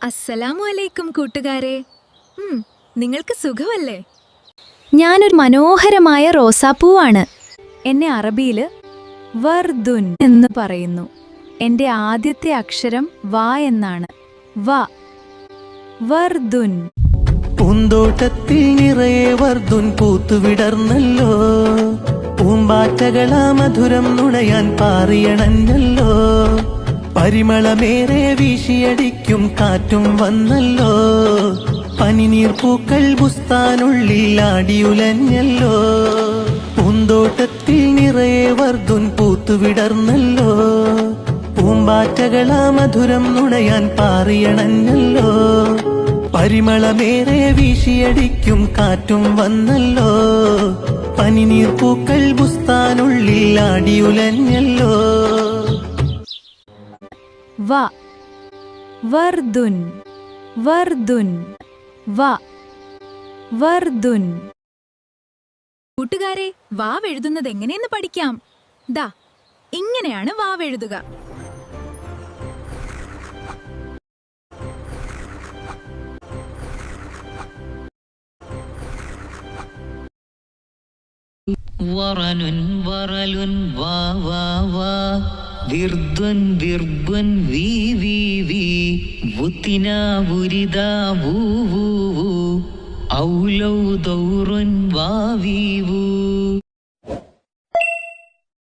അസ്സലാമു അലൈക്കും കൂട്ടുകാരെ. നിങ്ങൾക്ക് സുഖമല്ലേ? ഞാനൊരു മനോഹരമായ റോസാപ്പൂവാണ്. എന്നെ അറബിയിൽ വർദുൻ എന്ന് പറയുന്നു. എന്റെ ആദ്യത്തെ അക്ഷരം വാ എന്നാണ്. വ വർദുൻ. പൂന്തോട്ടത്തിൽ നിറയെ വർദുൻ പൂത്തുവിടർന്നല്ലോ. പൂമ്പാറ്റകളാ മധുരം നുണയാൻ പാറിയണഞ്ഞല്ലോ. പരിമളമേറെ വീശിയടിക്കും കാറ്റും വന്നല്ലോ. പനിനീർ പൂക്കൾ ബുസ്താനുള്ളിൽ ആടിയുലഞ്ഞല്ലോ. പൂന്തോട്ടത്തിൽ നിറയെ വർദുൻ പൂത്തുവിടർന്നല്ലോ. പൂമ്പാറ്റകളാ മധുരം നുണയാൻ പാറിയണഞ്ഞല്ലോ. പരിമളമേറെ വീശിയടിക്കും കാറ്റും വന്നല്ലോ. പനിനീർ പൂക്കൾ ബുസ്താനുള്ളിൽ ആടിയുലഞ്ഞല്ലോ. വ വർദുൻ വർദുൻ. വ വർദുൻ. കൂട്ടുകാരെ, വാവ് എഴുതുന്നത് എങ്ങനെയെന്ന് പഠിക്കാം. ദാ ഇങ്ങനെയാണ് വാവ് എഴുതുക. വറനുൻ വറലുൻ വാ വാ വാ. വിർദ്വൻ വിർബ്വൻ വി വി വി. വുത്തിന വുരിദ വൂ വൂ വൂ. ഔലൗ ദൗറുൻ വാ വി വൂ.